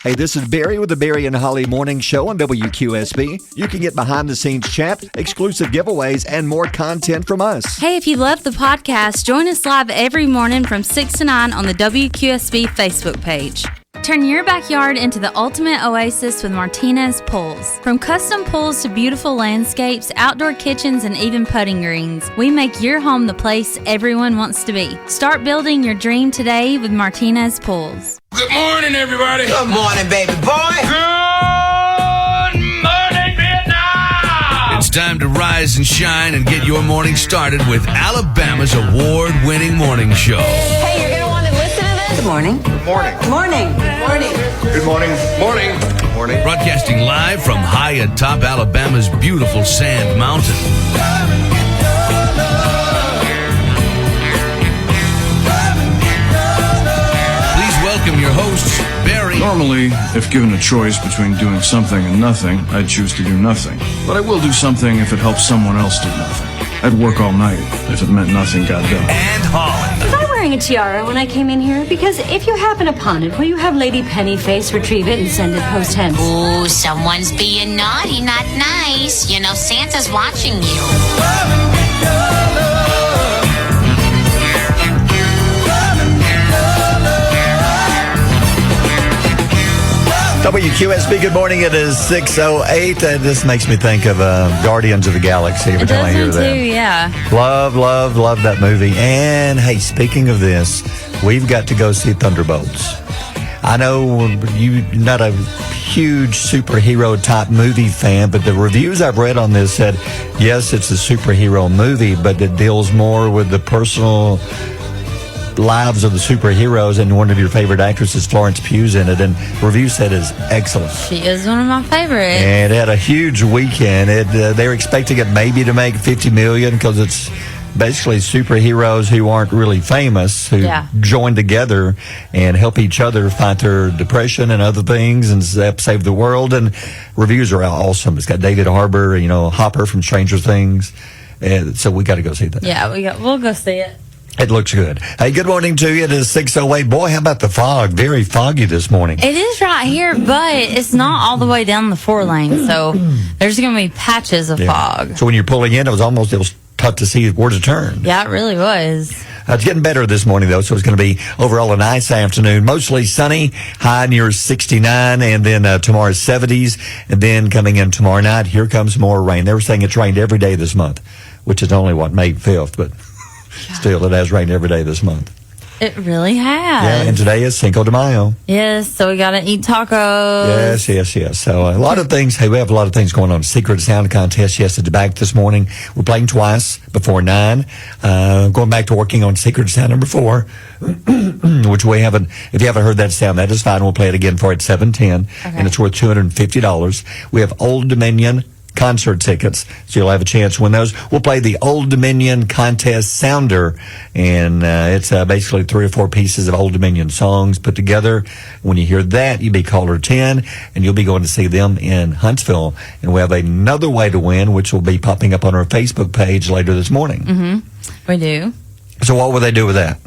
Hey, this is Barry with the Barry and Holly Morning Show on WQSB. You can get behind-the-scenes chat, exclusive giveaways, and more content from us. Hey, if you love the podcast, join us live every morning from 6 to 9 on the WQSB Facebook page. Turn your backyard into the ultimate oasis with Martinez Pools. From custom pools to beautiful landscapes, outdoor kitchens, and even putting greens, we make your home the place everyone wants to be. Start building your dream today with Martinez Pools. Good morning, everybody. Good morning, baby boy. Good morning, Vietnam. It's time to rise and shine and get your morning started with Alabama's award-winning morning show. Hey, you're going to want to listen to this? Good morning. Good morning. Morning. Morning. Good morning. Morning. Morning. Broadcasting live from high atop Alabama's beautiful Sand Mountain. Please welcome your hosts, Barry. Normally, if given a choice between doing something and nothing, I'd choose to do nothing. But I will do something if it helps someone else do nothing. I'd work all night if it meant nothing got done. And Holly. Was I wearing a tiara when I came in here? Because if you happen upon it, will you have Lady Pennyface retrieve it and send it post-hence? Ooh, someone's being naughty, not nice. You know, Santa's watching you. WQSB, good morning. It is 6:08. This makes me think of Guardians of the Galaxy every time I hear that. Too, yeah. Love that movie. And, hey, speaking of this, we've got to go see Thunderbolts. I know you're not a huge superhero-type movie fan, but the reviews I've read on this said, yes, it's a superhero movie, but it deals more with the personal lives of the superheroes, and one of your favorite actresses, Florence Pugh's in it, and reviews said is excellent. She is one of my favorites. And it had a huge weekend. They're expecting it maybe to make $50 million because it's basically superheroes who aren't really famous who join together and help each other fight their depression and other things and save the world. And reviews are awesome. It's got David Harbour, Hopper from Stranger Things. And so we got to go see that. Yeah, we'll go see it. It looks good. Hey, good morning to you. It is 6:08. Boy, how about the fog? Very foggy this morning. It is right here, but it's not all the way down the 4 lane, so there's going to be patches of fog. So when you're pulling in, it was tough to see where to turn. Yeah, it really was. It's getting better this morning, though, so it's going to be overall a nice afternoon. Mostly sunny, high near 69, and then tomorrow's 70s. And then coming in tomorrow night, here comes more rain. They were saying it's rained every day this month, which is only, May 5th, but still, it has rained every day this month. It really has. Yeah, and today is Cinco de Mayo. Yes, so we got to eat tacos. Yes. So a lot of things. Hey, we have a lot of things going on. Secret Sound contest. Yes, it's back this morning. We're playing twice before 9. Going back to working on Secret Sound number 4, which we haven't. If you haven't heard that sound, that is fine. We'll play it again for it at 7:10, and it's worth $250. We have Old Dominion concert tickets, so you'll have a chance to win those. We'll play the Old Dominion Contest Sounder, and it's basically 3 or 4 pieces of Old Dominion songs put together. When you hear that, you'll be caller 10, and you'll be going to see them in Huntsville. And we have another way to win, which will be popping up on our Facebook page later this morning. Mm-hmm. We do. So what will they do with that?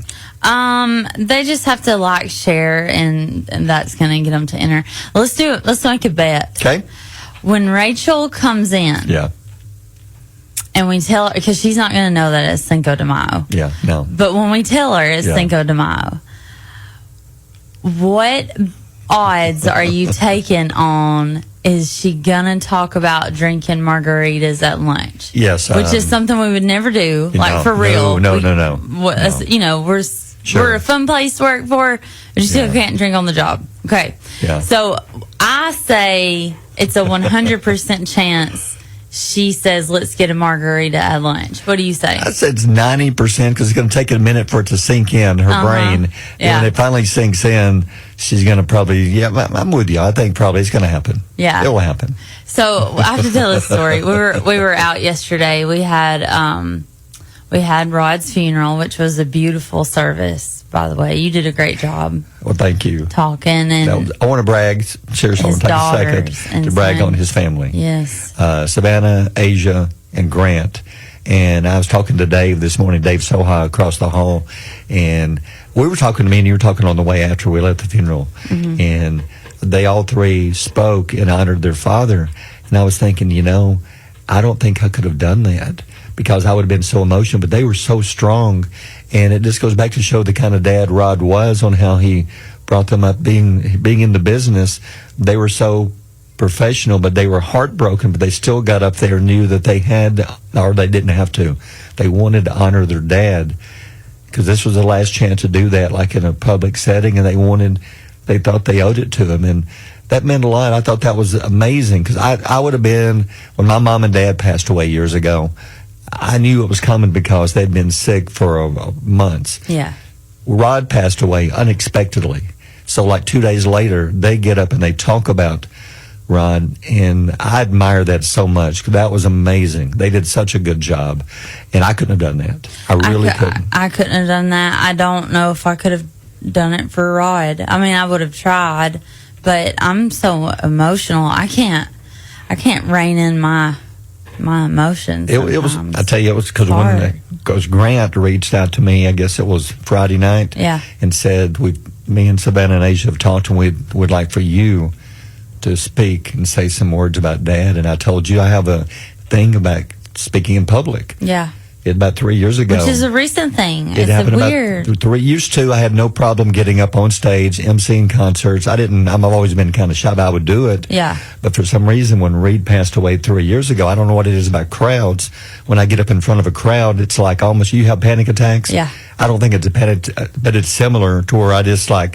They just have to share, and that's going to get them to enter. Let's do it. Let's make a bet. Okay. When Rachel comes in, and we tell her, because she's not going to know that it's Cinco de Mayo. Yeah, no. But when we tell her it's Cinco de Mayo, what odds are you taking on? Is she going to talk about drinking margaritas at lunch? Yes. Which is something we would never do, for real. No. We're a fun place to work for, but you still can't drink on the job. Okay. Yeah. So I say it's a 100% chance she says, let's get a margarita at lunch. What do you say? I said it's 90% because it's going to take a minute for it to sink in her brain. Yeah. And when it finally sinks in, she's going to probably, I'm with you. I think probably it's going to happen. Yeah. It will happen. So I have to tell this story. We were out yesterday. We had Rod's funeral, which was a beautiful service. By the way, you did a great job. Well, thank you. Talking and I want to brag. Seriously, I want to take a second to brag on his family. Yes. Savannah, Asia, and Grant. And I was talking to Dave this morning, Dave Soha, across the hall, and we were talking to me, and you were talking on the way after we left the funeral. Mm-hmm. And they all three spoke and honored their father. And I was thinking, I don't think I could have done that because I would have been so emotional, but they were so strong. And it just goes back to show the kind of dad Rod was, on how he brought them up being in the business. They were so professional, but they were heartbroken, but they still got up there and knew that they had, or they didn't have to. They wanted to honor their dad because this was the last chance to do that, like in a public setting, and they thought they owed it to him. And that meant a lot. I thought that was amazing because I would have been, when my mom and dad passed away years ago, I knew it was coming because they'd been sick for months. Yeah. Rod passed away unexpectedly. So like 2 days later, they get up and they talk about Rod, and I admire that so much. That was amazing. They did such a good job, and I couldn't have done that. I really couldn't. I couldn't have done that. I don't know if I could have done it for Rod. I mean, I would have tried, but I'm so emotional. I can't rein in my emotions. It was. I tell you, it was because Grant reached out to me. I guess it was Friday night. Yeah. And said, me and Savannah and Asia have talked, and we'd like for you to speak and say some words about Dad. And I told you I have a thing about speaking in public. Yeah. About 3 years ago. Which is a recent thing. It happened weird. About 3 years too. I had no problem getting up on stage, emceeing concerts. I've always been kind of shy, but I would do it. Yeah. But for some reason, when Reed passed away 3 years ago, I don't know what it is about crowds. When I get up in front of a crowd, it's like almost, you have panic attacks? Yeah. I don't think it's a panic, but it's similar to where I just I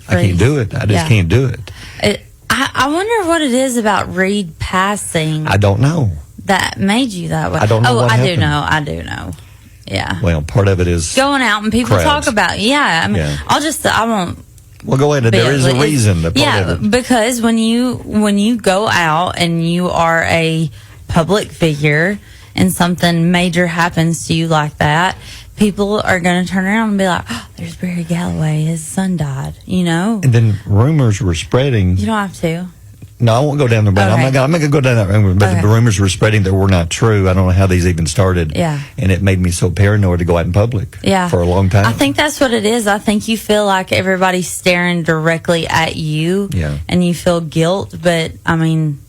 can't do it. I just can't do it. I wonder what it is about Reed passing. I don't know. That made you that way. I don't know what happened. I do know. Yeah. Well, part of it is going out and people crowds. talk about. Yeah. I mean, Yeah. I won't. Well, go ahead. There is a reason. Because when you go out and you are a public figure and something major happens to you like that, people are going to turn around and be like, "Oh, there's Barry Galloway. His son died." And then rumors were spreading. You don't have to. No, I won't go down there, but Okay. I'm not going to go down that rumor. But the rumors were spreading that were not true. I don't know how these even started. Yeah. And it made me so paranoid to go out in public. Yeah. For a long time. I think that's what it is. I think you feel like everybody's staring directly at you. Yeah. And you feel guilt, but I mean.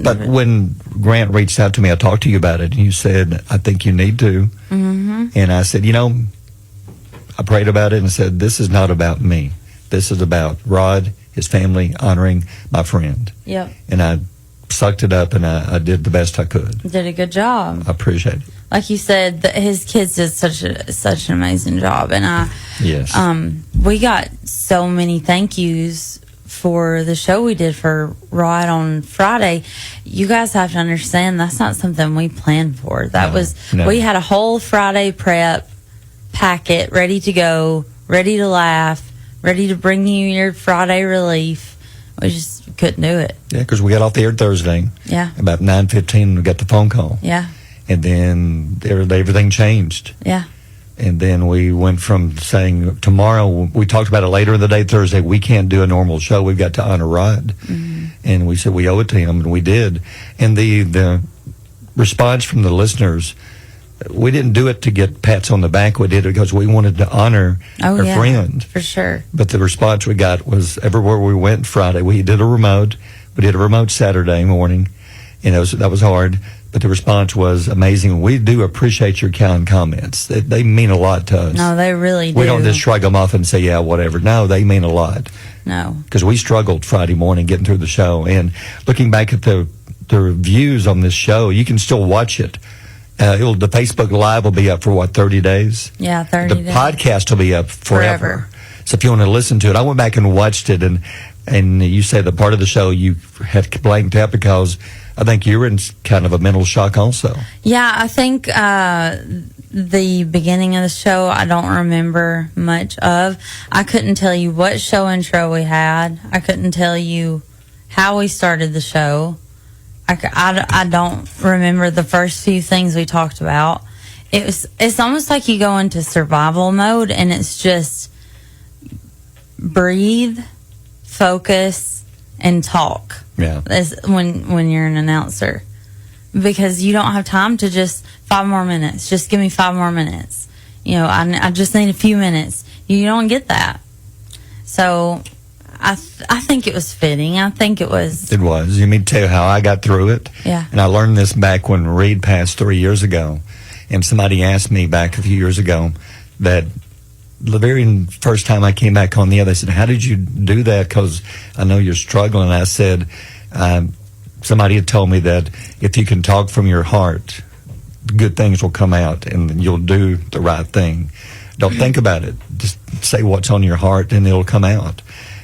But when Grant reached out to me, I talked to you about it, and you said, "I think you need to." Mm-hmm. And I said, I prayed about it and said, "This is not about me. This is about Rod, his family, honoring my friend." Yep. And I sucked it up, and I did the best I could. Did a good job. I appreciate it. Like you said, his kids did such an amazing job, and Yes. we got so many thank yous for the show we did for Rod on Friday. You guys have to understand that's not something we planned for. We had a whole Friday prep packet ready to go, ready to laugh, ready to bring you your Friday relief. We just couldn't do it. Yeah, because we got off the air Thursday. Yeah. About 9:15, we got the phone call. Yeah. And then everything changed. Yeah. And then we went from saying tomorrow, we talked about it later in the day, Thursday, we can't do a normal show. We've got to honor Rod. Mm-hmm. And we said we owe it to him, and we did. And the response from the listeners, we didn't do it to get pats on the back. We did it because we wanted to honor our friend. For sure. But the response we got was everywhere we went Friday. We did a remote. We did a remote Saturday morning, and that was hard. But the response was amazing. We do appreciate your kind comments. They mean a lot to us. No, they really do. We don't just shrug them off and say, yeah, whatever. No, they mean a lot. No. Because we struggled Friday morning getting through the show. And looking back at the reviews on this show, you can still watch it. The Facebook Live will be up for, 30 days? Yeah, 30 days. The podcast will be up forever. So if you want to listen to it, I went back and watched it, and you say the part of the show you had blanked out because I think you were in kind of a mental shock also. Yeah, I think the beginning of the show I don't remember much of. I couldn't tell you what show intro we had. I couldn't tell you how we started the show. I don't remember the first few things we talked about. It's almost like you go into survival mode, and it's just breathe, focus, and talk. Yeah. When you're an announcer, because you don't have time to just 5 more minutes. Just give me 5 more minutes. I just need a few minutes. You don't get that. So I think it was fitting. I think it was. It was. You mean to tell you how I got through it? Yeah. And I learned this back when Reed passed 3 years ago. And somebody asked me back a few years ago that the very first time I came back on the air, they said, how did you do that? Because I know you're struggling. I said, somebody had told me that if you can talk from your heart, good things will come out and you'll do the right thing. Don't think about it. Just say what's on your heart and it'll come out.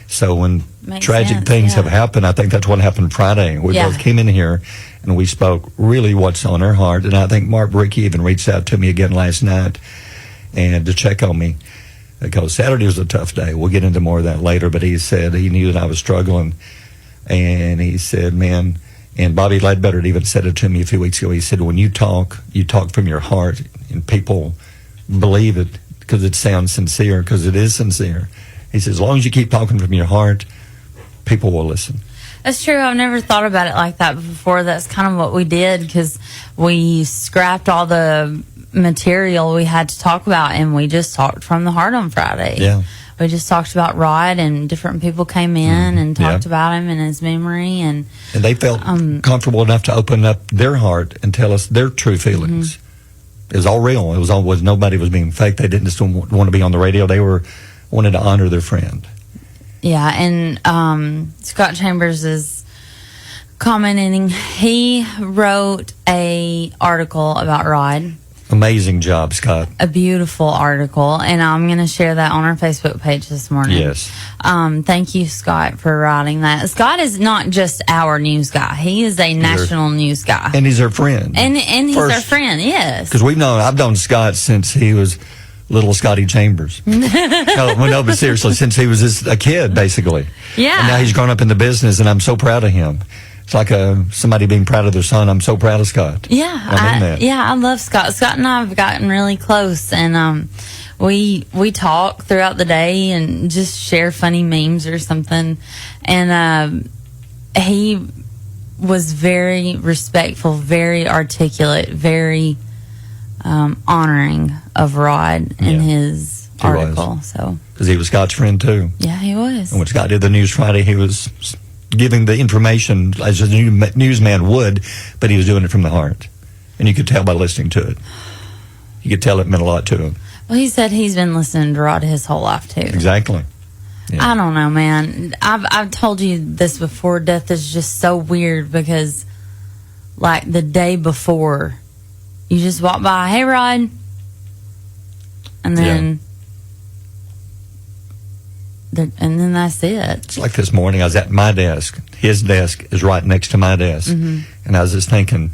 So when Makes tragic sense, things yeah. have happened, I think that's what happened Friday. We Yeah. both came in here and we spoke really what's on our heart. And I think Mark Bricky even reached out to me again last night and to check on me because Saturday was a tough day. We'll get into more of that later, but he said he knew that I was struggling. And he said, man, and Bobby Ledbetter even said it to me a few weeks ago. He said, when you talk from your heart and people believe it because it sounds sincere, because it is sincere. He says, as long as you keep talking from your heart, people will listen. That's true. I've never thought about it like that before. That's kind of what we did because we scrapped all the material we had to talk about and we just talked from the heart on Friday. Yeah. We just talked about Rod and different people came in and talked Yeah. about him and his memory and they felt comfortable enough to open up their heart and tell us their true feelings. It was all real. It was always, nobody was being fake. They didn't just want to be on the radio. They wanted to honor their friend. yeah, and Scott Chambers is commenting. He wrote a article about Rod. Amazing job, Scott. A beautiful article, and I'm going to share that on our Facebook page this morning. Yes. Thank you, Scott, for writing that. Scott is not just our news guy; he is a national news guy, And he's our friend. and he's First- our friend. Yes, Because I've known Scott since he was little Scotty Chambers. no, but seriously, since he was just a kid, basically. Yeah. And now he's grown up in the business, and I'm so proud of him. It's like somebody being proud of their son. I'm so proud of Scott. yeah, I mean that. I love Scott. Scott and I have gotten really close, and we talk throughout the day and just share funny memes or something. And he was very respectful, very articulate, very honoring of Rod in Yeah, his he was. article. So Because he was Scott's friend, too. yeah, he was. And when Scott did the News Friday, he was giving the information as a newsman would, but he was doing it from the heart. And you could tell by listening to it. You could tell it meant a lot to him. Well, he said he's been listening to Rod his whole life too. Exactly. Yeah. I don't know, man. I've told you this before. Death is just so weird because, like the day before, you just walk by, hey Rod, and then, and then that's it. It's like this morning, I was at my desk. His desk is right next to my desk. And I was just thinking,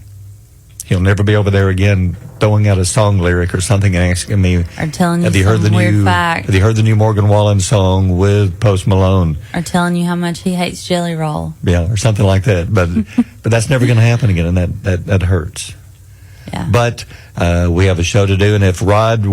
he'll never be over there again throwing out a song lyric or something and asking me, Or telling you have you heard the some weird new fact. Have you heard the new Morgan Wallen song with Post Malone? Or telling you how much he hates Jelly Roll. Yeah, or something like that. But but that's never going to happen again, and that hurts. Yeah. But we have a show to do, and if Rod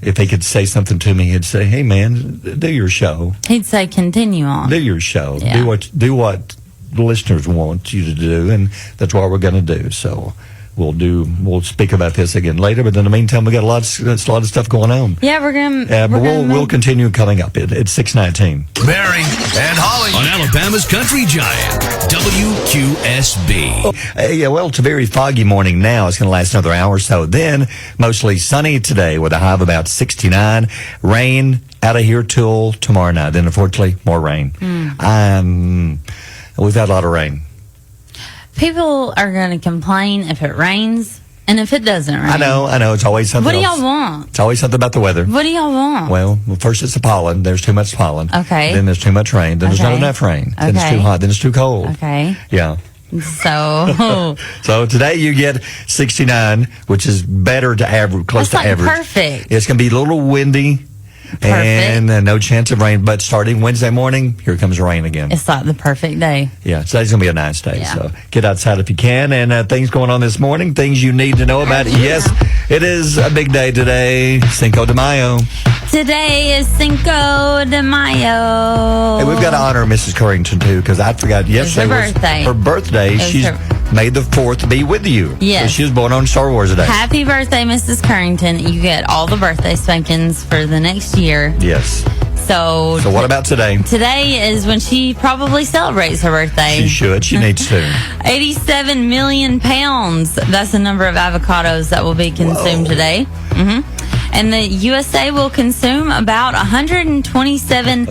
if he could say something to me, he'd say, "Hey, man, do your show. He'd say, continue on. Do your show. Yeah. Do what the listeners want you to do," and that's what we're going to do. So we'll speak about this again later. But in the meantime, we got a lot of stuff going on. Yeah, we're gonna. But we'll continue coming up. It's 6:19. Barry and Holly on Alabama's Country Giant, WQSB. Yeah, well, it's a very foggy morning now. It's going to last another hour or so. Then, mostly sunny today with a high of about 69. Rain out of here till tomorrow night. Then, unfortunately, more rain. We've had a lot of rain. People are going to complain if it rains and if it doesn't rain. I know. It's always something What do else. y'all want? It's always something about the weather. What do y'all want? Well, first it's the pollen. There's too much pollen. Okay. Then there's too much rain. Then there's not Okay. enough rain. Then it's Okay. too hot. Then it's too cold. Okay. Yeah. So So today you get 69, which is better to average, close That's to like average. perfect. It's going to be a little windy. And no chance of rain. But starting Wednesday morning, here comes rain again. it's like the perfect day. Yeah, today's going to be a nice day. Yeah. So get outside if you can. And things going on this morning, things you need to know about. Yes, it is a big day today. Cinco de Mayo. Today is Cinco de Mayo. Hey, we've got to honor Mrs. Currington, too, because I forgot yesterday her birthday. her birthday. was She's her- May the 4th be with you. Yes. So she was born on Star Wars Day. Happy birthday, Mrs. Currington. You get all the birthday spankings for the next year. Yes. So what about today? today is when she probably celebrates her birthday. She should. She needs to. 87 million pounds. That's the number of avocados that will be consumed today. And the USA will consume about 127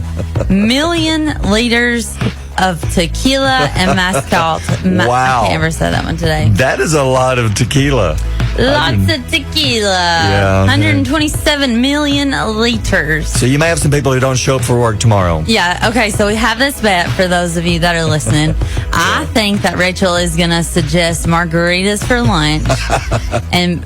million liters of tequila and mezcal. Wow. I can't ever say that one today. That is a lot of tequila. Lots of tequila. Yeah, 127 million liters. So you may have some people who don't show up for work tomorrow. Yeah, okay, so we have this bet for those of you that are listening. I think that Rachel is going to suggest margaritas for lunch, and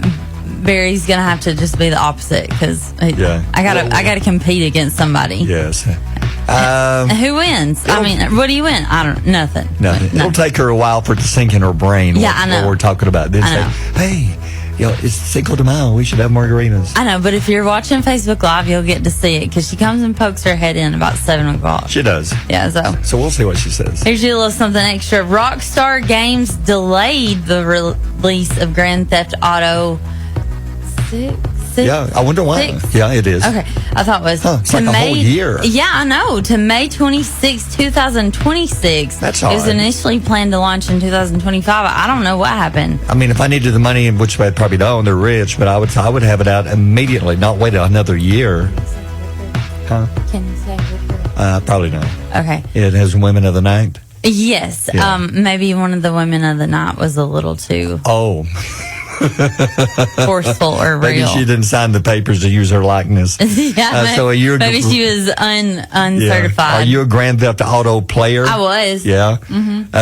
Barry's going to have to just be the opposite because I gotta compete against somebody. Yes. Who wins? I mean, what do you win? I don't. Nothing. Nothing. It'll take her a while for it to sink in her brain. Yeah, what, I know. What we're talking about. Then I know. say, hey, it's Cinco de Mayo. We should have margaritas. I know, but if you're watching Facebook Live, you'll get to see it because she comes and pokes her head in about 7 o'clock. She does. Yeah, so we'll see what she says. here's you a little something extra. Rockstar Games delayed the release of Grand Theft Auto 6. Yeah, I wonder why. 6? Yeah, it is. Okay, I thought it was it's like a whole year. Yeah, I know. To May 26, 2026. That's It was odd. initially planned to launch in 2025. I don't know what happened. I mean, if I needed the money, which I probably don't, they're rich, but I would have it out immediately, not wait another year. Huh? Can you say? Probably not. Okay. It has Women of the Night. Yes. Yeah. Maybe one of the women of the night was a little too Oh, forceful or maybe real. she didn't sign the papers to use her likeness. Yeah, so maybe she was uncertified. Are you a Grand Theft Auto player? I was. Yeah.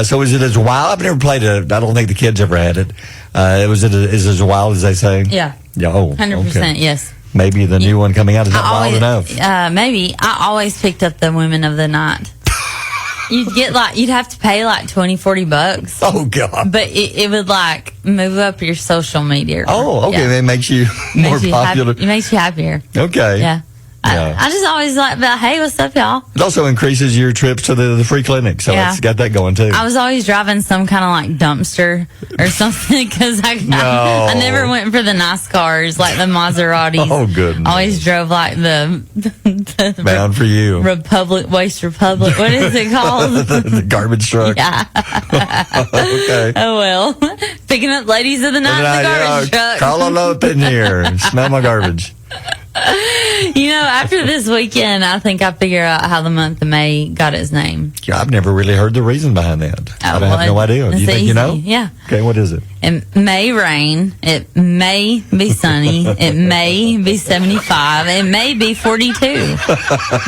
So is it as wild? I've never played it. I don't think the kids ever had it. Is it as wild as they say? Yeah. Yeah. Oh, 100%. okay. Yes. Maybe the new one coming out is not wild enough. Maybe I always picked up the women of the night. You'd have to pay like $20-$40, Oh God. but it would like move up your social media. Oh, okay. Yeah. That makes you more popular. It makes you happier. Okay. Yeah. Yeah. I just always like about, hey, what's up, y'all? It also increases your trips to the free clinic, so Yeah. it's got that going too. I was always driving some kind of like dumpster or something because I never went for the nice cars like the Maseratis. Oh, goodness. I always drove like the Bound for you. Waste Republic. What is it called? The garbage truck. Yeah. Okay. Oh well. Picking up ladies of the night in the garbage truck. Call on up in here. Smell my garbage. You know, after this weekend, I think I figure out how the month of May got its name. Yeah, I've never really heard the reason behind that. I have well, no idea. Do you it's think you know? easy. Yeah. Okay, what is it? It may rain. It may be sunny. It may be 75. It may be 42.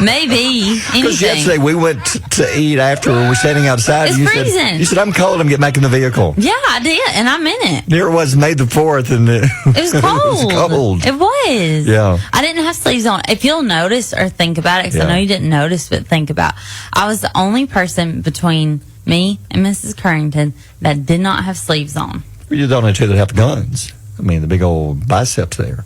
Maybe Because anything. yesterday we went to eat after we were standing outside. It's and freezing. You said, I'm cold. I'm getting back in the vehicle. Yeah, I did, and I'm in it. Here it was May the 4th, and It was cold. it was cold. It was. Yeah. I didn't have sleeves on. If you'll notice or think about it, because Yeah. I know you didn't notice, but think about, I was the only person between me and Mrs. Currington that did not have sleeves on. You're the only two that have guns. I mean, the big old biceps there.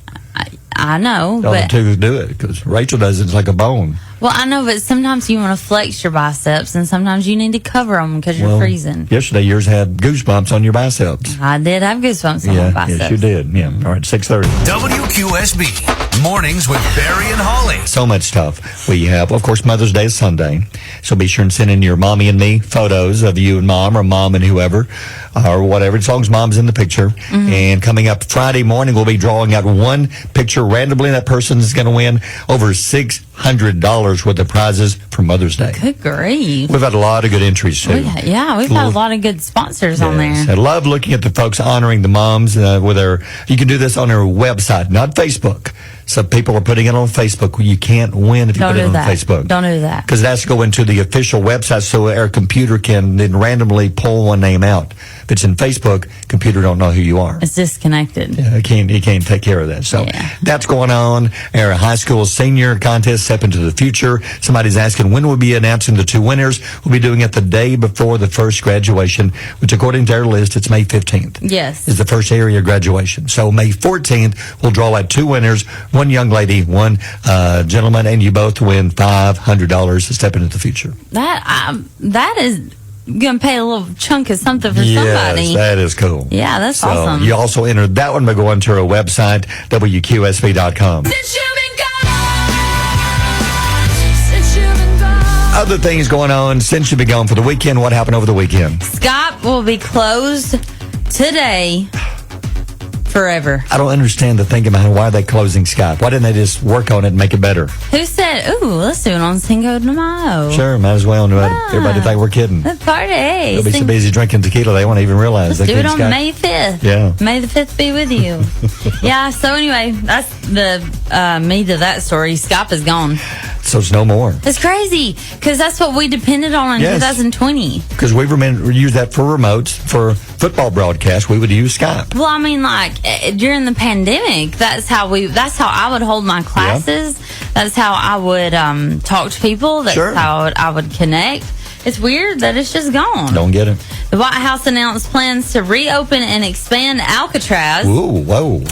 I know, The only but two that do it, because Rachel does it, it's like a bone. well, I know, but sometimes you want to flex your biceps, and sometimes you need to cover them because you're Well, freezing. Yesterday, yours had goosebumps on your biceps. I did have goosebumps on my biceps. Yes, you did. Yeah. All right, 6:30. WQSB, mornings with Barry and Holly. So much stuff we have. Of course, Mother's Day is Sunday, so be sure and send in your mommy and me photos of you and mom, or mom and whoever, or whatever, as long as mom's in the picture. And coming up Friday morning, we'll be drawing out one picture randomly. That person is going to win over $600 worth of prizes for Mother's Day. Good grief. We've had a lot of good entries too. We've had a lot of good sponsors on Yes. there. I love looking at the folks honoring the moms with their. You can do this on their website, not Facebook. Some people are putting it on Facebook. You can't win if you Don't put it do on that. Facebook. Don't do that. Because it has to go into the official website, so our computer can then randomly pull one name out. If it's in Facebook, computer don't know who you are. It's disconnected. Yeah, it can't take care of that. So that's going on. Our high school senior contest step into the future. Somebody's asking when we'll be announcing the two winners. We'll be doing it the day before the first graduation, which according to our list, it's May 15th. Yes. Is the first area graduation. So May 14th, we'll draw out two winners, one young lady, one gentleman, and you both win $500 to step into the future. That is going to pay a little chunk of something for somebody. Yes, that is cool. Yeah, that's So awesome. you also enter that one by going to our website, WQSB.com. Since you've been gone, Other things going on since you've been gone for the weekend. What happened over the weekend? Skype will be closed today forever. I don't understand the thinking behind why are they closing Skype. Why didn't they just work on it and make it better? Who said, ooh, let's do it on Cinco de Mayo? Sure, might as well. Everybody think we're kidding. Let's party. They'll be so busy drinking tequila they won't even realize. Let's they do it on couldn't Skype. May 5th. Yeah. May the 5th be with you. Yeah, so anyway, that's the me to that story. Skype is gone. So it's no more. It's crazy because that's what we depended on in Yes. 2020. Because we use that for remotes, for football broadcasts, we would use Skype. Well, I mean, like during the pandemic, that's how I would hold my classes. That's how I would talk to people. That's Sure. how I would connect. It's weird that it's just gone. Don't get it. The White House announced plans to reopen and expand Alcatraz. Ooh, whoa.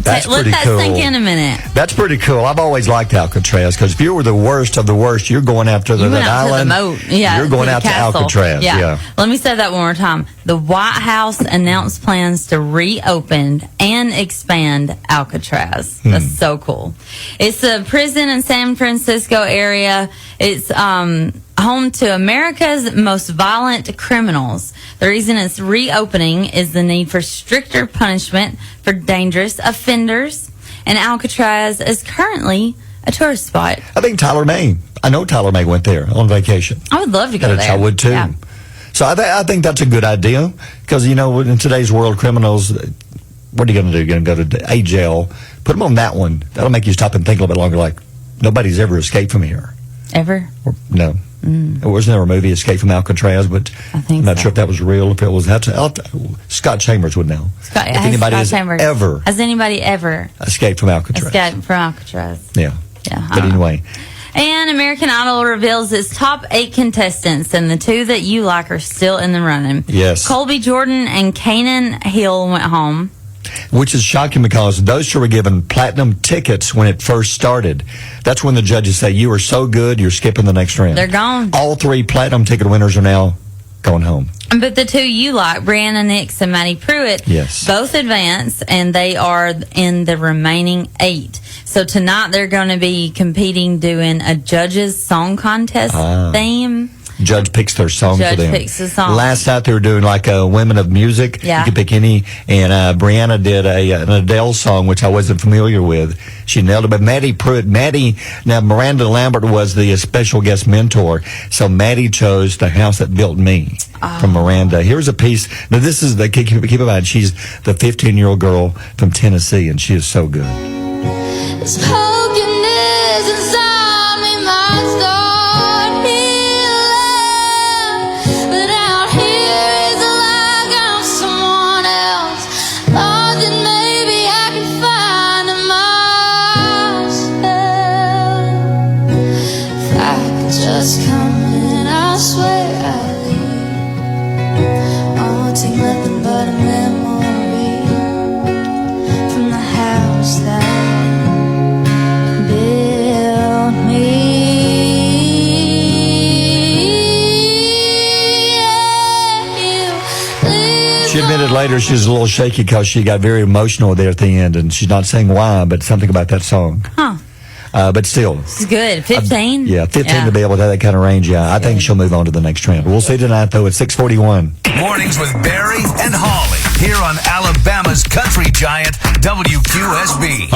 That's Let pretty that cool. sink in a minute. That's pretty cool. I've always liked Alcatraz because if you were the worst of the worst, you're going after You that went out island. to the moat. Yeah, you're going the out to castle. Alcatraz. Yeah. Let me say that one more time. The White House announced plans to reopen and expand Alcatraz. That's so cool. It's a prison in San Francisco area. It's home to America's most violent criminals. The reason it's reopening is the need for stricter punishment for dangerous offenders. And Alcatraz is currently a tourist spot. I think I know Tyler May went there on vacation. I would love to go there. I would too. Yeah. So I think that's a good idea because, in today's world, criminals, what are you going to do? You're going to go to a jail. Put them on that one. That'll make you stop and think a little bit longer like, nobody's ever escaped from here. Ever? No. There was never a movie Escape from Alcatraz, but I think I'm not so. sure if that was real. If it was, Scott Chambers would know. If anybody has ever Has anybody ever escaped from Alcatraz. escaped from Alcatraz? Yeah. Yeah. But anyway, And American Idol reveals its top 8 contestants, and the 2 that you like are still in the running. Yes. Colby Jordan and Kanan Hill went home. which is shocking because those two were given platinum tickets when it first started. That's when the judges say, you are so good, you're skipping the next round. They're gone. All 3 platinum ticket winners are now going home. But the 2 you like, Brianna Nix and Maddie Pruitt, Yes. both advanced, and they are in the remaining 8. So tonight they're going to be competing, doing a judges song contest theme. Judge picks their song Judge for them. picks the song. Last night they were doing like a Women of Music. Yeah. You could pick any. And Brianna did an Adele song, which I wasn't familiar with. She nailed it. But Maddie Pruitt, now Miranda Lambert was the special guest mentor. So Maddie chose The House That Built Me from Miranda. Here's a piece. Now this is keep in mind, she's the 15-year-old girl from Tennessee, and she is so good. Just coming, I swear I'll leave. I'll take nothing but a memory from the house that built me. She admitted later she was a little shaky because she got very emotional there at the end, and she's not saying why, but something about that song. Huh. But still. It's good. 15? Yeah, 15 to be able to have that kind of range. Yeah, I think she'll move on to the next round. We'll see tonight, though, at 6:41. Mornings with Barry and Holly here on Alabama's country giant WQSB.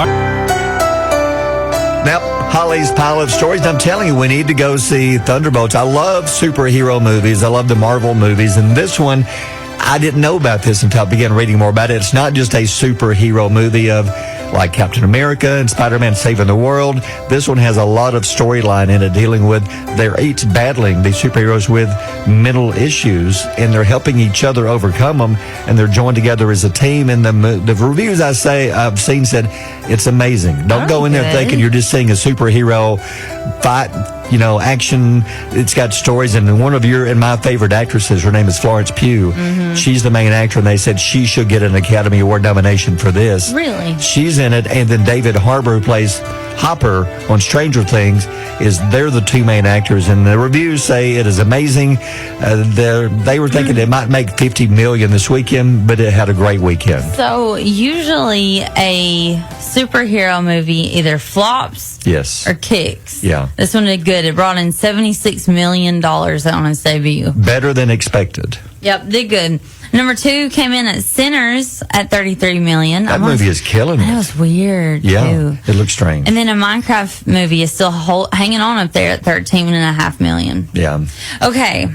Now, Holly's pile of stories. I'm telling you, we need to go see Thunderbolts. I love superhero movies. I love the Marvel movies. And this one, I didn't know about this until I began reading more about it. It's not just a superhero movie of like Captain America and Spider-Man saving the world. This one has a lot of storyline in it dealing with they're each battling, these superheroes, with mental issues, and they're helping each other overcome them, and they're joined together as a team. And the reviews I've seen said it's amazing. Don't go in there thinking you're just seeing a superhero fight, action. It's got stories, and one of my favorite actresses, her name is Florence Pugh. Mm-hmm. She's the main actor, and they said she should get an Academy Award nomination for this. Really? She's in it, and then David Harbour, who plays Hopper on Stranger Things, they're the two main actors, and the reviews say it is amazing. They were thinking it might make $50 million this weekend, but it had a great weekend. So usually a superhero movie either flops Yes. or kicks. Yeah. This one did good. It brought in $76 million on its debut. Better than expected. Yep, did good. Number 2 came in at Sinners at $33 million. That movie is killing That it. was weird, Yeah, too. it looks strange. And then a Minecraft movie is still hanging on up there at $13.5 million. Yeah, Okay,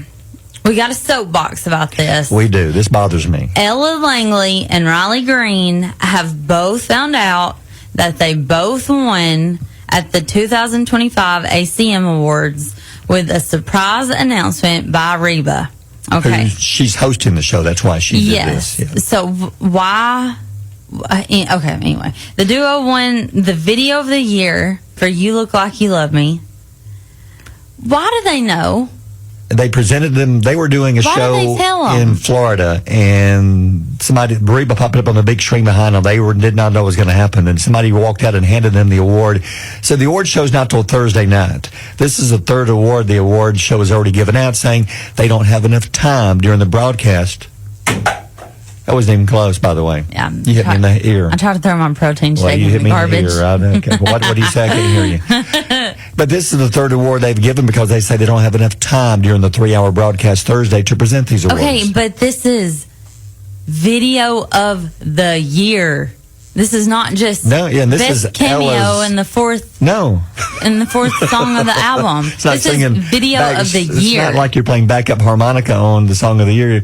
we got a soapbox about this. we do. This bothers me. Ella Langley and Riley Green have both found out that they both won at the 2025 ACM Awards with a surprise announcement by Reba. Okay. She's hosting the show. That's why she did Yes. this. Yeah. So why? Okay. Anyway, the duo won the video of the year for "You Look Like You Love Me." Why do they know? They presented them. They were doing a Why show did they tell 'em? in Florida, and Reba popped up on the big screen behind them. They did not know what was going to happen, and somebody walked out and handed them the award. So the award show's not till Thursday night. This is the third award the award show has already given out, saying they don't have enough time during the broadcast. That wasn't even close, by the way. Yeah, You hit me in the ear. I tried to throw my protein Well, shake you in hit the me garbage. in the ear. Okay. What do you say? I can't hear you. But this is the third award they've given because they say they don't have enough time during the 3-hour broadcast Thursday to present these awards. Okay, but this is video of the year. This is not just No, yeah, and this best is cameo Ella's- in the fourth No. song of the album. It's not This singing is video back- of the it's year. not like you're playing backup harmonica on the song of the year.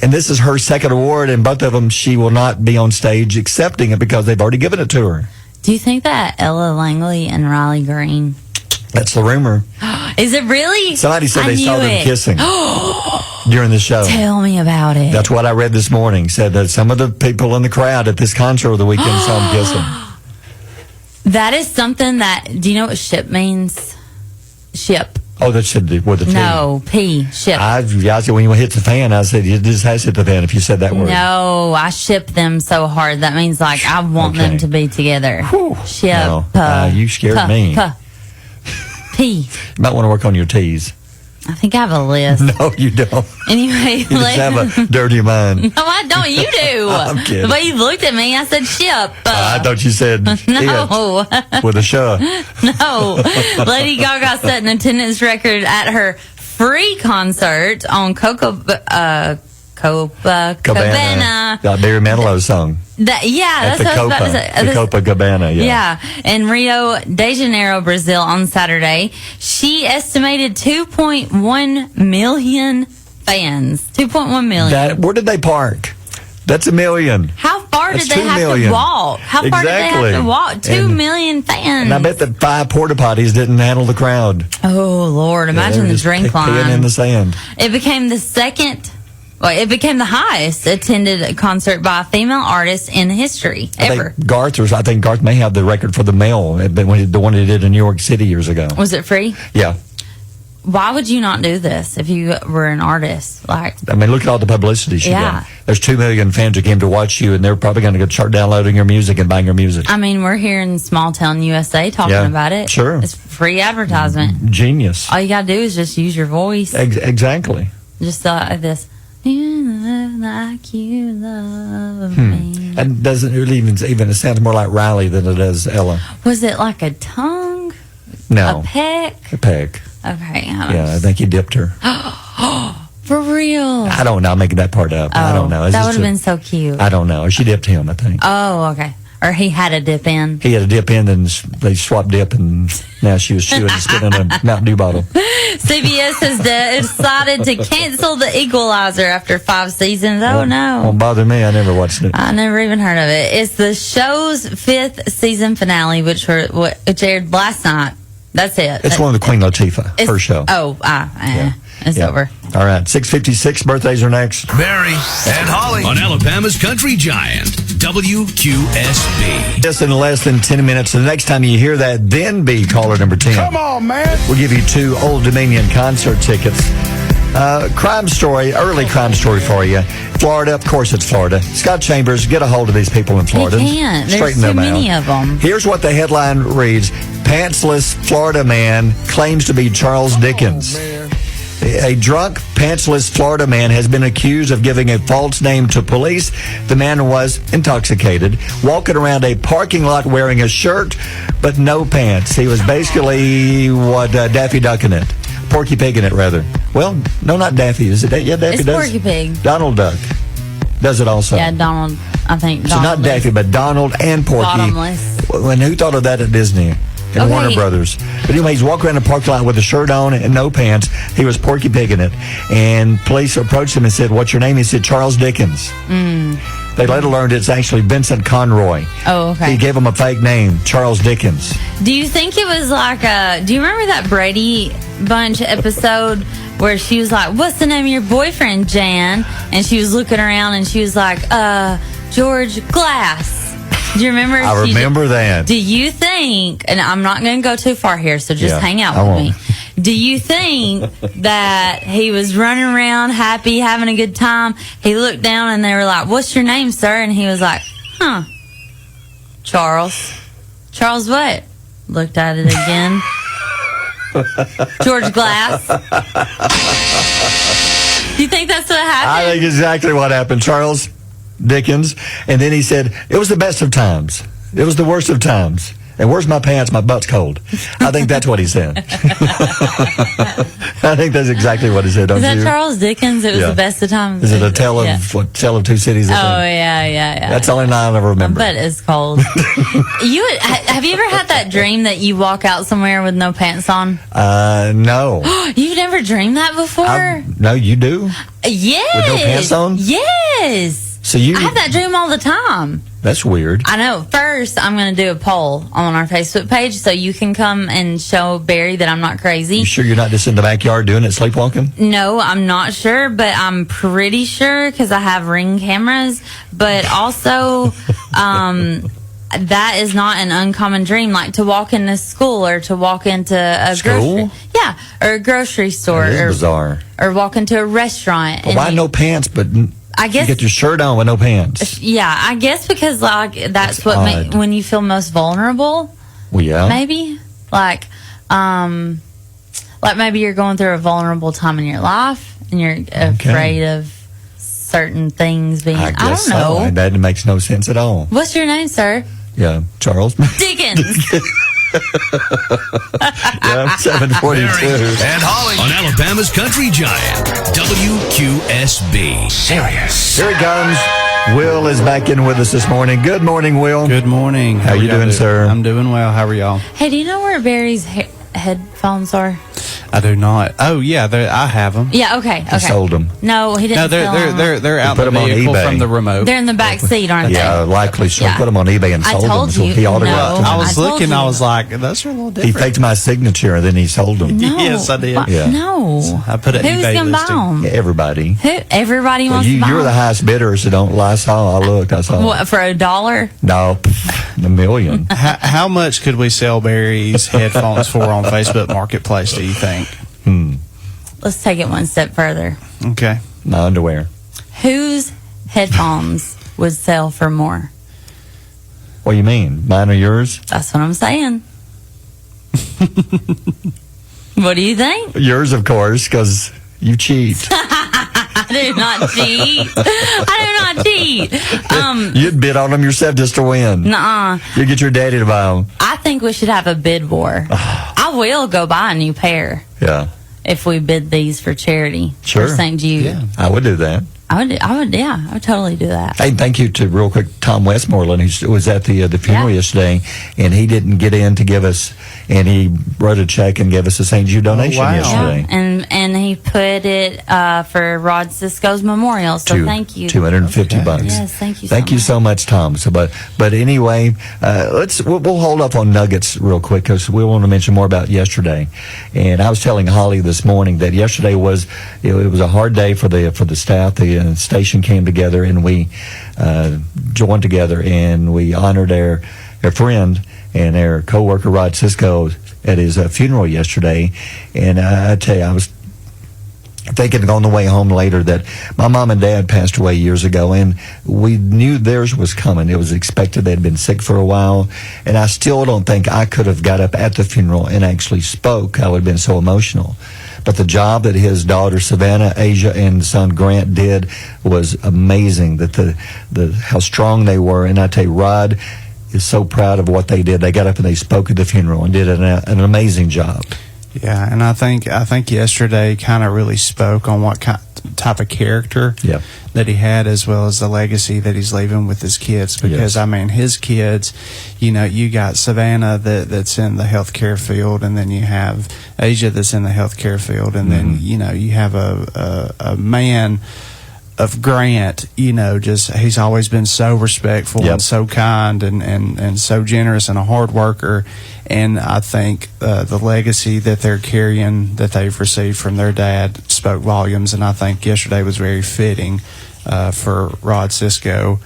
And this is her second award, and both of them, she will not be on stage accepting it because they've already given it to her. Do you think that Ella Langley and Riley Green? That's the rumor. Is it really? Somebody said I they saw knew them it. kissing during the show. Tell me about it. That's what I read this morning. Said that some of the people in the crowd at this concert over the weekend saw them kissing. That is something that. Do you know what ship means? Ship. Oh, that should be with the T. No, P. Ship. I said when you hit the fan, I said it just has hit the fan if you said that word. No, I ship them so hard. That means like I want them Okay. to be together. Ship. No, you scared me. P. You might want to work on your T's. I think I have a list. No, you don't. Anyway, You just have a dirty mind. no, I don't. You do. I'm kidding. The way you looked at me, I said ship. I thought you said no, it with a sh. no. Lady Gaga set an attendance record at her free concert on Copacabana. That Barry Manilow's song. That's At the what I was about to say. The Copacabana, yeah. Yeah, in Rio de Janeiro, Brazil on Saturday. She estimated 2.1 million fans. 2.1 million. Where did they park? That's $1 million. How far That's did they 2 have million. to walk? How far did they Exactly. have to walk? 2 And- million fans. And I bet that 5 porta potties didn't handle the crowd. Oh, Lord. Imagine They're the just drink peeing line. in the sand. It became the highest attended concert by a female artist in history ever. I think Garth may have the record for the male, the one he did in New York City years ago. Was it free? Yeah. Why would you not do this if you were an artist? Like, I mean, look at all the publicity she Yeah. got. There's 2 million fans who came to watch you, and they're probably going to start downloading your music and buying your music. I mean, we're here in small town USA talking Yeah, about it. sure. It's free advertisement. Genius. All you gotta do is just use your voice. Exactly. Just like this. You look like you love me. And doesn't really even it sounds more like Riley than it does Ella. Was it like a tongue? No. A peck? A peg. Okay. Yeah, I think he dipped her. For real? I don't know. I'm making that part up. I don't know. It's That just would have been so cute. I don't know. Or she dipped him, I think. Oh, okay. Or he had a dip in. He had a dip in, and they swapped dip, and now she was chewing and spitting in a Mountain Dew bottle. CBS has decided to cancel The Equalizer after 5 seasons. Oh, no. Won't bother me. I never watched it. I never even heard of it. It's the show's 5th season finale, which aired last night. That's it. It's one of the Queen Latifah, her show. Oh, it's Yeah. over. All right, 6:56. Birthdays are next. Barry and Holly on Alabama's Country Giant, WQSB. Just in less than 10 minutes. The next time you hear that, then be caller number 10. Come on, man. We'll give you 2 Old Dominion concert tickets. Crime story, early crime story for you. Florida, of course it's Florida. Scott Chambers, get a hold of these people in Florida. He can't. There's Straighten too them many out. of them. Here's what the headline reads. Pantsless Florida man claims to be Charles Dickens. A drunk, pantsless Florida man has been accused of giving a false name to police. The man was intoxicated, walking around a parking lot wearing a shirt but no pants. He was basically Daffy Duck in it. Porky Pig in it, rather. Well, no, not Daffy. Is it? Yeah, Daffy It's does. Porky Pig. Donald Duck does it also. Yeah, Donald. I think So Donald. not Daffy, but Donald and Porky. Bottomless. When who thought of that at Disney? And Okay. Warner Brothers. But anyway, he's walking around the parking lot with a shirt on and no pants. He was Porky Pig in it. And police approached him and said, "What's your name?" He said, "Charles Dickens." They later learned it's actually Vincent Conroy. Oh, okay. He gave him a fake name, Charles Dickens. Do you think it was like do you remember that Brady Bunch episode where she was like, "What's the name of your boyfriend, Jan?" And she was looking around and she was like, George Glass. Do you remember? I remember that. Do you think, and I'm not going to go too far here, so just Yeah, hang out I with won't. me. Do you think that he was running around happy, having a good time? He looked down and they were like, "What's your name, sir?" And he was like, Charles. Charles what? Looked at it again. George Glass. Do you think that's what happened? I think exactly what happened. Charles Dickens. And then he said, "It was the best of times. It was the worst of times. And where's my pants? My butt's cold." I think that's what he said. I think that's exactly what he said, don't Is that you? Charles Dickens? It was Yeah. the best of times. Is it a tale of Yeah. Tale of Two Cities? I Oh think? yeah. That's the only line I remember. But it's cold. Have you ever had that dream that you walk out somewhere with no pants on? No. You've never dreamed that before? No, you do? Yes. With no pants on? Yes. So you... I have that dream all the time. That's weird. I know. First, I'm going to do a poll on our Facebook page so you can come and show Barry that I'm not crazy. You sure you're not just in the backyard doing it, sleepwalking? No, I'm not sure, but I'm pretty sure because I have Ring cameras. But also, that is not an uncommon dream, like to walk into school or to walk into a School? or a grocery store, That is bizarre. or walk into a restaurant. Well, why no pants, but I guess you get your shirt on with no pants? yeah, I guess because like that's That's what odd. when you feel most vulnerable. Well, yeah. Maybe like maybe you're going through a vulnerable time in your life and you're afraid of certain things being. I guess don't know. so. That makes no sense at all. What's your name, sir? Yeah, Charles. Dickens. Yeah, 742. And Holly on Alabama's Country Giant, WQSB. Serious. Here he comes. Will is back in with us this morning. Good morning, Will. Good morning. How you y'all doing, sir? I'm doing well. How are y'all? Hey, do you know where Barry's headphones are? I do not. Oh yeah, I have them. Yeah. Okay. He Okay. sold them. No, he No, didn't. sell them. they're out put in the them on vehicle eBay. from the remote. They're in the back seat, aren't Yeah, they? likely so. Yeah. Put them on eBay and I sold told them. So you. he autographed No. them. I was told looking. you. I was like, those are a little He different. faked my signature and then he sold them. No. Yes, I did. Why- Yeah. No. I put an Who's eBay gonna buy listing. them? Everybody. Everybody Well, wants to buy you're the them. highest bidder, so don't lie. I saw. I looked. I saw. What, for $1? No, a million. How much could we sell Barry's headphones for on Facebook Marketplace? Do you think? Let's take it one step further. Okay. My underwear. Whose headphones would sell for more? What do you mean? Mine or yours? That's what I'm saying. What do you think? Yours, of course, because you cheat. I do not cheat. I do not cheat. You'd bid on them yourself just to win. Nuh-uh. You get your daddy to buy them. I think we should have a bid war. I will go buy a new pair Yeah, if we bid these for charity. Sure. For St. Jude. Yeah. I would do that. I would totally do that. Hey, thank you to real quick Tom Westmoreland, who was at the funeral Yeah. yesterday, and he didn't get in to give us, and he wrote a check and gave us a St. Jude donation wow. yesterday. And he put it for Rod Cisco's memorial. So thank you. $250. Yes, thank you. Thank you so much, Tom. So, but anyway, we'll hold up on Nuggets real quick because we want to mention more about yesterday. And I was telling Holly this morning that yesterday was it was a hard day for the staff. The station came together and we joined together and we honored their friend and their coworker Rod Cisco at his funeral yesterday. And I tell you, thinking on the way home later that my mom and dad passed away years ago, and we knew theirs was coming. It was expected. They'd been sick for a while, and I still don't think I could have got up at the funeral and actually spoke. I would have been so emotional. But the job that his daughter Savannah, Asia, and son Grant did was amazing. That the how strong they were, and I tell you, Rod is so proud of what they did. They got up and they spoke at the funeral and did an amazing job. Yeah, and I think yesterday kind of really spoke on what type of character that he had, as well as the legacy that he's leaving with his kids. Because I mean, his kids, you got Savannah that's in the healthcare field, and then you have Asia that's in the healthcare field, and then you have a man of Grant, just he's always been so respectful and so kind and so generous and a hard worker. And I think the legacy that they're carrying, that they've received from their dad, spoke volumes. And I think yesterday was very fitting for Rod Cisco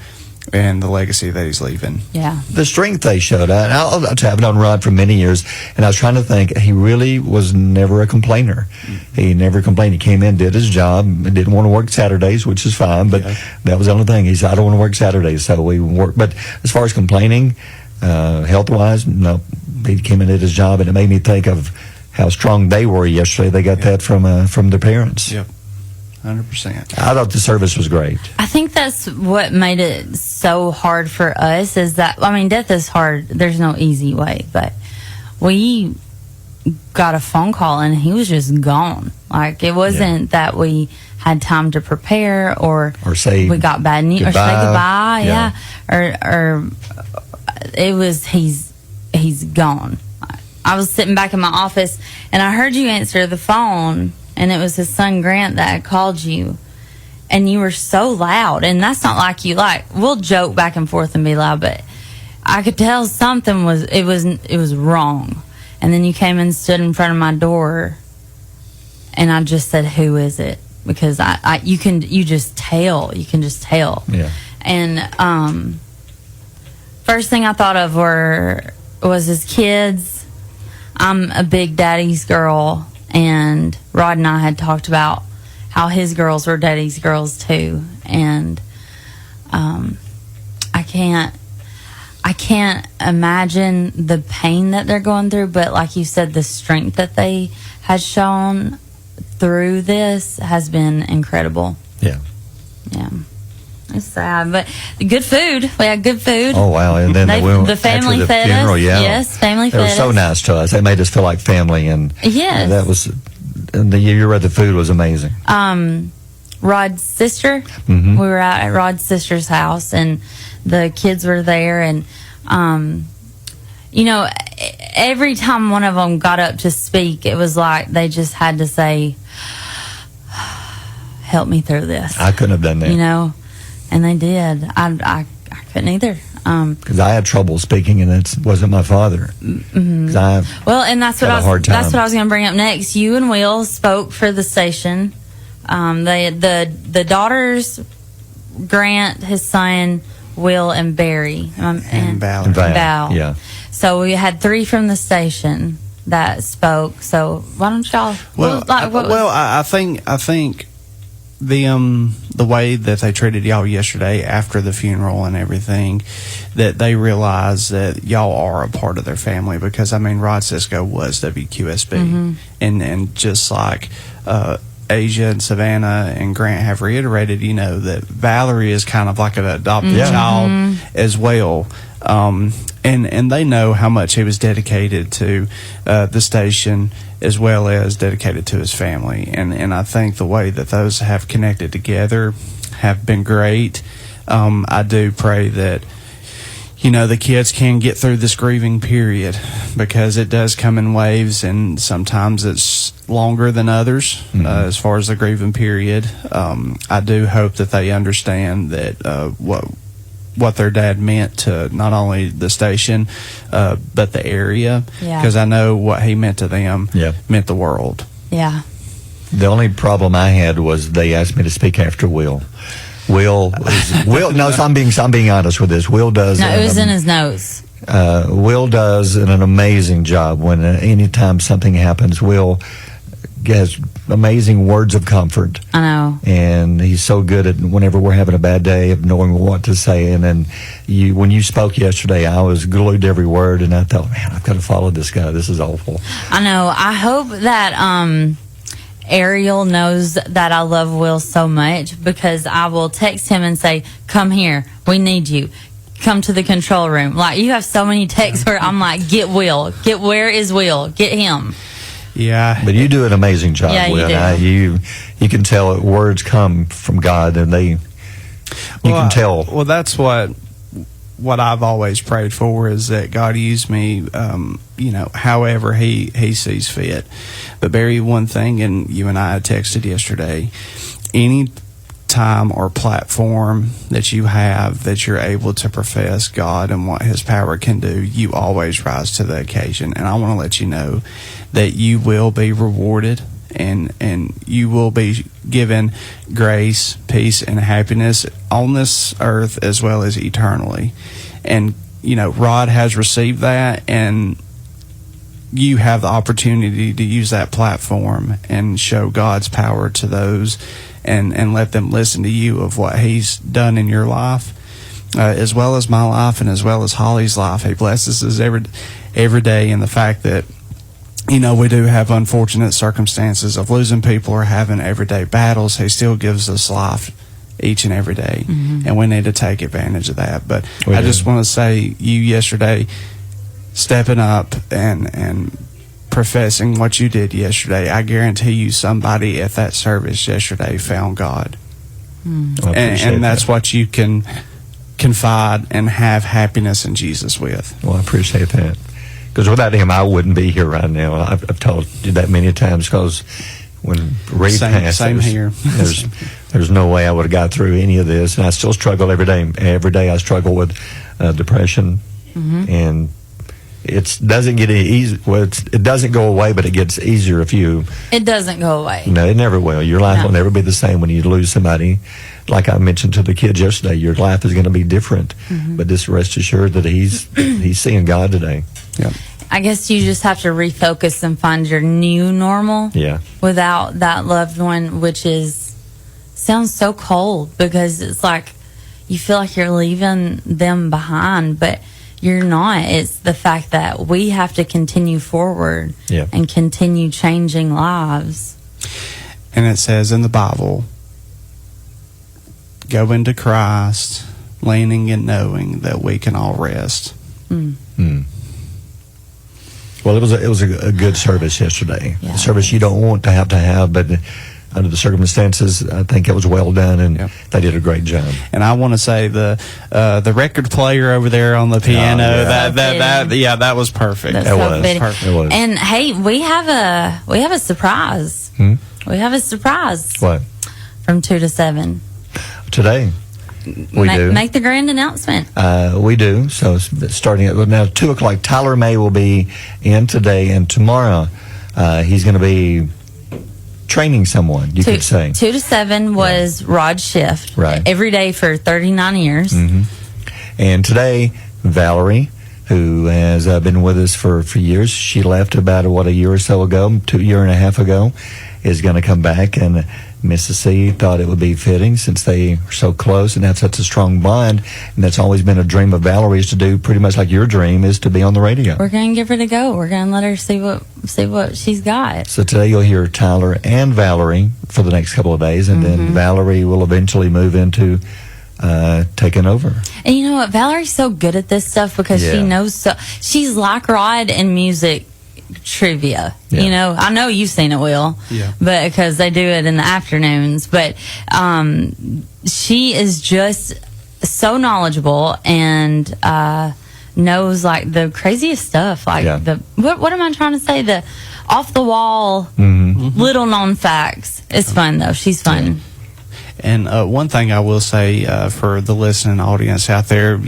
and the legacy that he's leaving. Yeah. The strength they showed. I'll tell you, I've known Rod for many years, and I was trying to think, he really was never a complainer. He never complained. He came in, did his job, and didn't want to work Saturdays, which is fine, but that was the only thing. He said, I don't want to work Saturdays, so we worked. But as far as complaining, health-wise, no. He came in, did his job, and it made me think of how strong they were yesterday. They got that from their parents. Yep. 100%. I thought the service was great. I think that's what made it so hard for us, is that, I mean, death is hard. There's no easy way, but we got a phone call and he was just gone. Like, it wasn't that we had time to prepare or say we got bad news or say goodbye. Or it was, he's gone. I was sitting back in my office and I heard you answer the phone, and it was his son Grant that had called you, and you were so loud. And that's not like you. Like, we'll joke back and forth and be loud, but I could tell something was wrong. And then you came and stood in front of my door, and I just said, "Who is it?" Because you can just tell. Yeah. And first thing I thought of was his kids. I'm a big daddy's girl. And Rod and I had talked about how his girls were daddy's girls too, and I can't imagine the pain that they're going through. But like you said, the strength that they had shown through this has been incredible. Yeah. It's sad, but good food. We had good food. Oh wow! And then the family after the fed funeral, us. yeah. Yes, family They fed were us. so nice to us. They made us feel like family, and Yes. that was. And you read the food was amazing. Rod's sister. Mhm. We were out at Rod's sister's house, and the kids were there. And every time one of them got up to speak, it was like they just had to say, "Help me through this." I couldn't have done that. And they did. I couldn't either. Because I had trouble speaking, and it wasn't my father. Well, and that's what had a hard time. that's what I was going to bring up next. You and Will spoke for the station. The daughters, Grant, his son, Will, and Barry, And Val. And Val, Val. yeah. So we had 3 from the station that spoke. So why don't y'all? I think the way that they treated y'all yesterday after the funeral and everything, that they realized that y'all are a part of their family. Because I mean, Rod Cisco was WQSB, and just like Asia and Savannah and Grant have reiterated, that Valerie is kind of like an adopted child as well. And they know how much he was dedicated to the station, as well as dedicated to his family. And I think the way that those have connected together have been great. I do pray that, the kids can get through this grieving period, because it does come in waves, and sometimes it's longer than others as far as the grieving period. I do hope that they understand that what their dad meant to not only the station, but the area. Because I know what he meant to them meant the world. Yeah. The only problem I had was they asked me to speak after Will. Will. No, so I'm being honest with this. Will does. No, it was in his notes. Will does an amazing job when anytime something happens. Will has amazing words of comfort. I know. And he's so good at whenever we're having a bad day of knowing what to say. And then when you spoke yesterday, I was glued to every word, and I thought, man, I've got to follow this guy. This is awful. I know. I hope that Ariel knows that I love Will so much, because I will text him and say, come here, we need you. Come to the control room. Like, you have so many texts where I'm like, get Will. Where is Will? Get him. Yeah. But you do an amazing job, Yeah, you Will. do. You can tell that words come from God, and you can tell. Well, that's what I've always prayed for, is that God use me, however He sees fit. But Barry, one thing, and you and I had texted yesterday, any time or platform that you have that you're able to profess God and what His power can do, you always rise to the occasion. And I want to let you know that you will be rewarded, and you will be given grace, peace, and happiness on this earth as well as eternally. And Rod has received that, and you have the opportunity to use that platform and show God's power to those, and let them listen to you of what He's done in your life, as well as my life, and as well as Holly's life. He blesses us every day. And the fact that we do have unfortunate circumstances of losing people or having everyday battles, He still gives us life each and every day. Mm-hmm. And we need to take advantage of that. But I just want to say, you yesterday stepping up and professing what you did yesterday, I guarantee you somebody at that service yesterday found God. And that's what you can confide and have happiness in Jesus with. Well, I appreciate that. Because without Him, I wouldn't be here right now. I've told you that many times, because when Reed passed, same here. there's no way I would have got through any of this. And I still struggle every day. Every day I struggle with depression. And it doesn't get any easy. Well, it doesn't go away, but it gets easier if you. It doesn't go away. No, it never will. Your life will never be the same when you lose somebody. Like I mentioned to the kids yesterday, your life is going to be different. But just rest assured that he's seeing God today. Yep. I guess you just have to refocus and find your new normal. Yeah. Without that loved one, which sounds so cold, because it's like you feel like you're leaving them behind, but you're not. It's the fact that we have to continue forward and continue changing lives. And it says in the Bible, go into Christ, leaning and knowing that we can all rest. Well, it was a good service yesterday. Yeah. A service you don't want to have, but under the circumstances, I think it was well done, and they did a great job. And I want to say the record player over there on the piano, that was perfect. That's That so was fitting. perfect. It was. And hey, we have a surprise. We have a surprise What? from 2 to 7. Today? We do. Make the grand announcement. We do. So starting at now 2 o'clock, Tyler May will be in today, and tomorrow he's going to be training someone, you could say. 2 to 7 was Rod's shift. Right. Every day for 39 years. And today, Valerie, who has been with us for years, she left about, a year or so ago, 2 year and a half ago, is going to come back. And Mrs. C thought it would be fitting, since they are so close and have such a strong bond. And that's always been a dream of Valerie's, to do pretty much like your dream is to be on the radio. We're going to give her to go. We're going to let her see what she's got. So today you'll hear Tyler and Valerie for the next couple of days, and then Valerie will eventually move into taking over. And you know what? Valerie's so good at this stuff, because she knows she's like Rod in music trivia. I know you've seen it, Will, but because they do it in the afternoons, but she is just so knowledgeable and knows like the craziest stuff, like what am I trying to say, the off the wall little known facts. It's fun though. She's fun. And one thing I will say for the listening audience out there,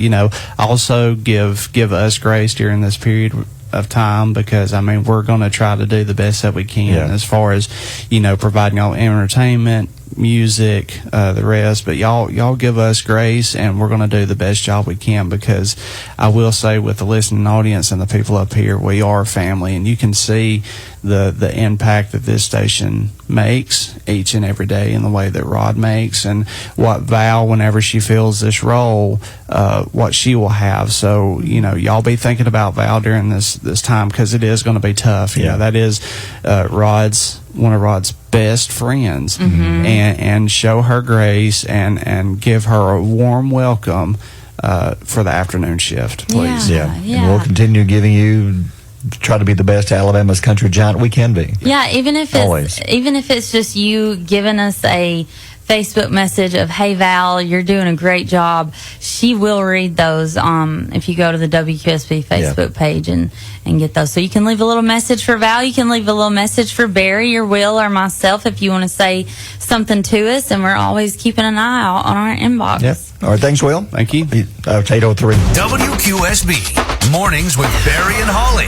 also give us grace during this period of time, because we're going to try to do the best that we can as far as providing all entertainment, music, the rest. But y'all give us grace, and we're going to do the best job we can, because I will say, with the listening audience and the people up here, we are family, and you can see the impact that this station makes each and every day in the way that Rod makes, and what Val, whenever she fills this role, what she will have. So, y'all be thinking about Val during this time, because it is going to be tough. You know, that is one of Rod's best friends, and show her grace and give her a warm welcome for the afternoon shift, please. Yeah. And we'll continue giving you, try to be the best Alabama's country giant we can be. Yeah, even if it's just you giving us a Facebook message of, "Hey Val, you're doing a great job," she will read those. If you go to the WQSB Facebook page and get those, so you can leave a little message for Val. You can leave a little message for Barry or Will or myself if you want to say something to us. And we're always keeping an eye out on our inbox. Yep. All right. Thanks, Will. Thank you. It's 8:03. WQSB Mornings with Barry and Holly.